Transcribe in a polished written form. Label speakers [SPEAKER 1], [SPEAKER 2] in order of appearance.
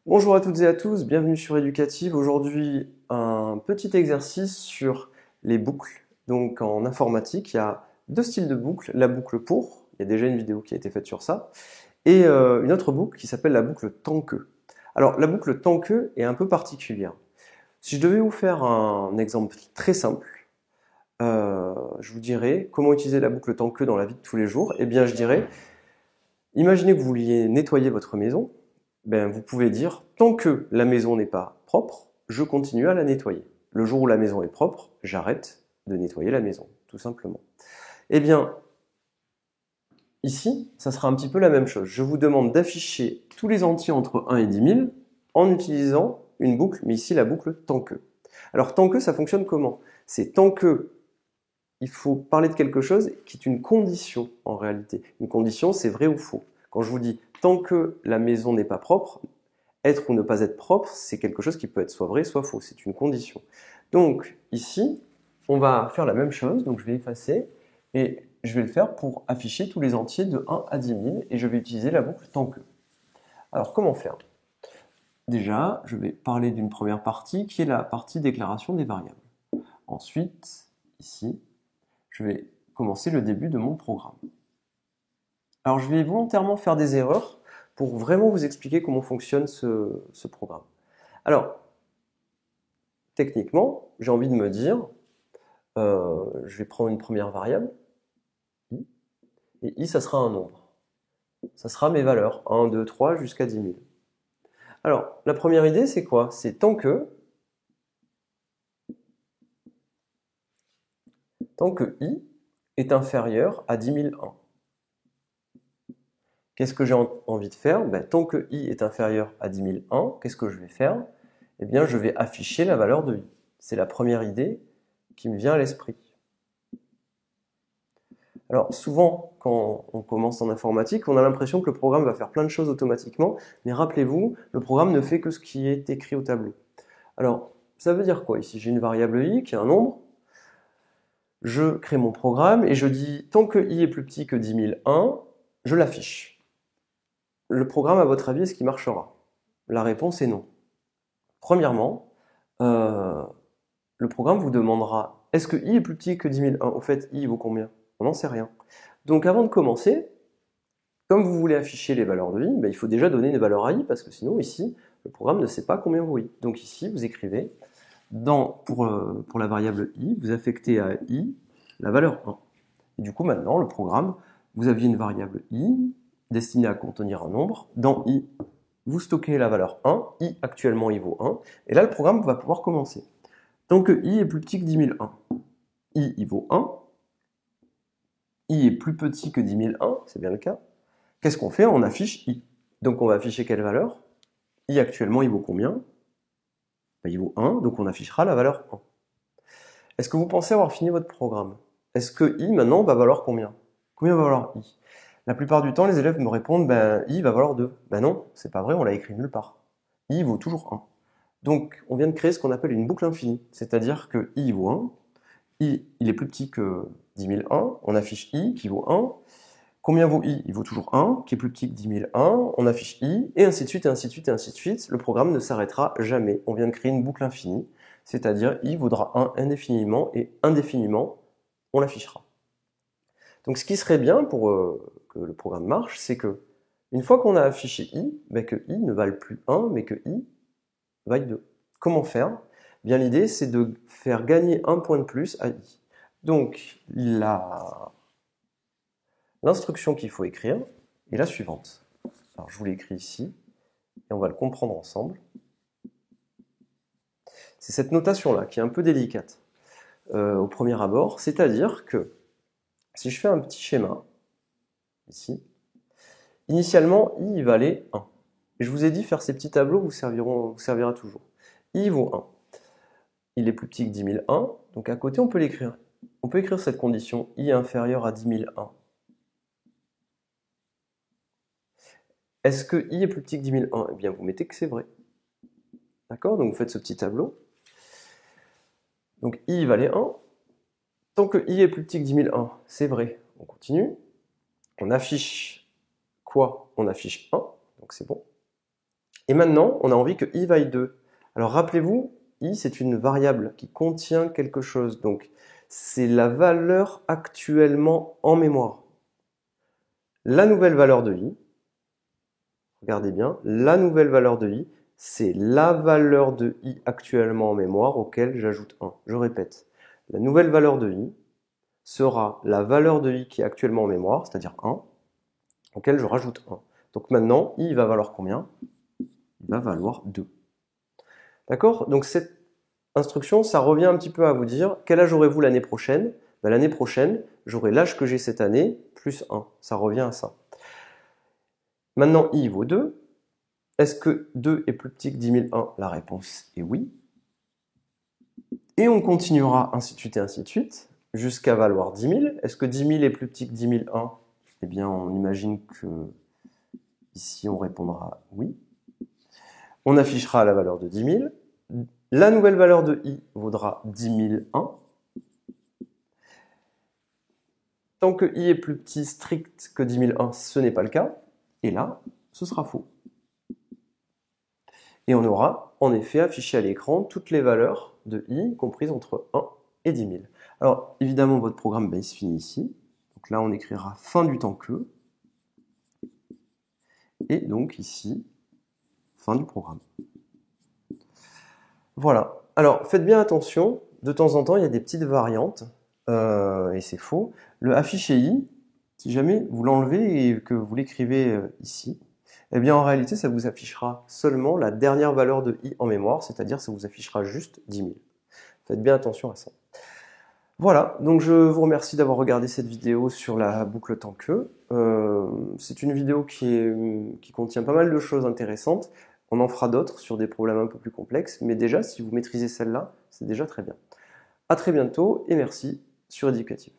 [SPEAKER 1] Bonjour à toutes et à tous, bienvenue sur Éducative. Aujourd'hui, un petit exercice sur les boucles. Donc en informatique, il y a deux styles de boucles. La boucle pour, il y a déjà une vidéo qui a été faite sur ça, et une autre boucle qui s'appelle la boucle tant que. Alors la boucle tant que est un peu particulière. Si je devais vous faire un exemple très simple, je vous dirais comment utiliser la boucle tant que dans la vie de tous les jours. Eh bien je dirais, imaginez que vous vouliez nettoyer votre maison. Ben, vous pouvez dire, tant que la maison n'est pas propre, je continue à la nettoyer. Le jour où la maison est propre, j'arrête de nettoyer la maison, tout simplement. Eh bien, ici, ça sera un petit peu la même chose. Je vous demande d'afficher tous les entiers entre 1 et 10 000 en utilisant une boucle, mais ici la boucle tant que. Alors tant que, ça fonctionne comment? C'est tant que il faut parler de quelque chose qui est une condition en réalité. Une condition, c'est vrai ou faux. Quand je vous dis tant que la maison n'est pas propre, être ou ne pas être propre, c'est quelque chose qui peut être soit vrai, soit faux. C'est une condition. Donc ici, on va faire la même chose. Donc je vais effacer et je vais le faire pour afficher tous les entiers de 1 à 10 000 et je vais utiliser la boucle tant que. Alors comment faire? Déjà, je vais parler d'une première partie qui est la partie déclaration des variables. Ensuite, ici, je vais commencer le début de mon programme. Alors je vais volontairement faire des erreurs pour vraiment vous expliquer comment fonctionne ce programme. Alors, techniquement, j'ai envie de me dire, je vais prendre une première variable, i, et i, ça sera un nombre. Ça sera mes valeurs, 1, 2, 3, jusqu'à 10 000. Alors, la première idée, c'est quoi? C'est tant que i est inférieur à 10 001. Qu'est-ce que j'ai envie de faire? Ben, tant que i est inférieur à 10 001, qu'est-ce que je vais faire? Eh bien, je vais afficher la valeur de i. C'est la première idée qui me vient à l'esprit. Alors souvent, quand on commence en informatique, on a l'impression que le programme va faire plein de choses automatiquement, mais rappelez-vous, le programme ne fait que ce qui est écrit au tableau. Alors, ça veut dire quoi ici? J'ai une variable i qui est un nombre, je crée mon programme et je dis tant que i est plus petit que 10 001, je l'affiche. Le programme, à votre avis, est-ce qu'il marchera? La réponse est non. Premièrement, le programme vous demandera est-ce que i est plus petit que 10 001? Au fait, i vaut combien? On n'en sait rien. Donc avant de commencer, comme vous voulez afficher les valeurs de i, ben, il faut déjà donner une valeur à i, parce que sinon ici, le programme ne sait pas combien vaut i. Donc ici, vous écrivez, pour la variable i, vous affectez à i la valeur 1. Et du coup, maintenant, le programme, vous aviez une variable i destinée à contenir un nombre. Dans i, vous stockez la valeur 1. I, actuellement, il vaut 1. Et là, le programme va pouvoir commencer. Tant que i est plus petit que 10 001, i, il vaut 1. I est plus petit que 10 001, c'est bien le cas. Qu'est-ce qu'on fait? On affiche i. Donc on va afficher quelle valeur? I actuellement, il vaut combien? Ben, il vaut 1, donc on affichera la valeur 1. Est-ce que vous pensez avoir fini votre programme? Est-ce que i maintenant va valoir combien? Combien va valoir i? La plupart du temps, les élèves me répondent, ben, i va valoir 2. Ben non, c'est pas vrai, on l'a écrit nulle part. I vaut toujours 1. Donc on vient de créer ce qu'on appelle une boucle infinie, c'est-à-dire que i vaut 1, i il est plus petit que 10 001, on affiche i qui vaut 1. Combien vaut i? Il vaut toujours 1, qui est plus petit que 10 001, on affiche i, et ainsi de suite, et ainsi de suite, et ainsi de suite. Le programme ne s'arrêtera jamais. On vient de créer une boucle infinie, c'est-à-dire i vaudra 1 indéfiniment, et indéfiniment, on l'affichera. Donc ce qui serait bien pour que le programme marche, c'est que une fois qu'on a affiché i, ben que i ne vale plus 1, mais que i vaille 2. Comment faire? Bien, l'idée, c'est de faire gagner un point de plus à i. Donc, l'instruction qu'il faut écrire est la suivante. Alors, je vous l'ai écrit ici, et on va le comprendre ensemble. C'est cette notation-là qui est un peu délicate au premier abord, c'est-à-dire que si je fais un petit schéma, ici, initialement, i valait 1. Et je vous ai dit, faire ces petits tableaux vous servira toujours. I vaut 1. Il est plus petit que 10 001, donc à côté, on peut l'écrire. On peut écrire cette condition, i inférieur à 10 001. Est-ce que i est plus petit que 10 001? Eh bien, vous mettez que c'est vrai. D'accord? Donc, vous faites ce petit tableau. Donc, i valait 1. Tant que i est plus petit que 10 001, c'est vrai. On continue. On affiche quoi? On affiche 1, donc c'est bon. Et maintenant, on a envie que i vaille 2. Alors rappelez-vous, i c'est une variable qui contient quelque chose. Donc c'est la valeur actuellement en mémoire. La nouvelle valeur de i, regardez bien, la nouvelle valeur de i, c'est la valeur de i actuellement en mémoire auquel j'ajoute 1. Je répète, la nouvelle valeur de i sera la valeur de i qui est actuellement en mémoire, c'est-à-dire 1, auquel je rajoute 1. Donc maintenant, i va valoir combien? Il va valoir 2. D'accord? Donc cette instruction, ça revient un petit peu à vous dire, quel âge aurez-vous l'année prochaine? Ben, l'année prochaine, j'aurai l'âge que j'ai cette année, plus 1. Ça revient à ça. Maintenant, i vaut 2. Est-ce que 2 est plus petit que 10 001? La réponse est oui. Et on continuera ainsi de suite et ainsi de suite, jusqu'à valoir 10 000. Est-ce que 10 000 est plus petit que 10 001? Eh bien, on imagine que ici, on répondra oui. On affichera la valeur de 10 000. La nouvelle valeur de i vaudra 10 001. Tant que i est plus petit strict que 10 001, ce n'est pas le cas. Et là, ce sera faux. Et on aura en effet affiché à l'écran toutes les valeurs de i comprises entre 1 et 10 000. Alors évidemment, votre programme il se finit ici. Donc là, on écrira fin du temps que. Et donc ici, fin du programme. Voilà. Alors faites bien attention, de temps en temps, il y a des petites variantes, et c'est faux. Le afficher i, si jamais vous l'enlevez et que vous l'écrivez ici, eh bien en réalité, ça vous affichera seulement la dernière valeur de i en mémoire, c'est-à-dire ça vous affichera juste 10 000. Faites bien attention à ça. Voilà, donc je vous remercie d'avoir regardé cette vidéo sur la boucle tant que. C'est une vidéo qui contient pas mal de choses intéressantes. On en fera d'autres sur des problèmes un peu plus complexes, mais déjà, si vous maîtrisez celle-là, c'est déjà très bien. À très bientôt et merci sur Educative.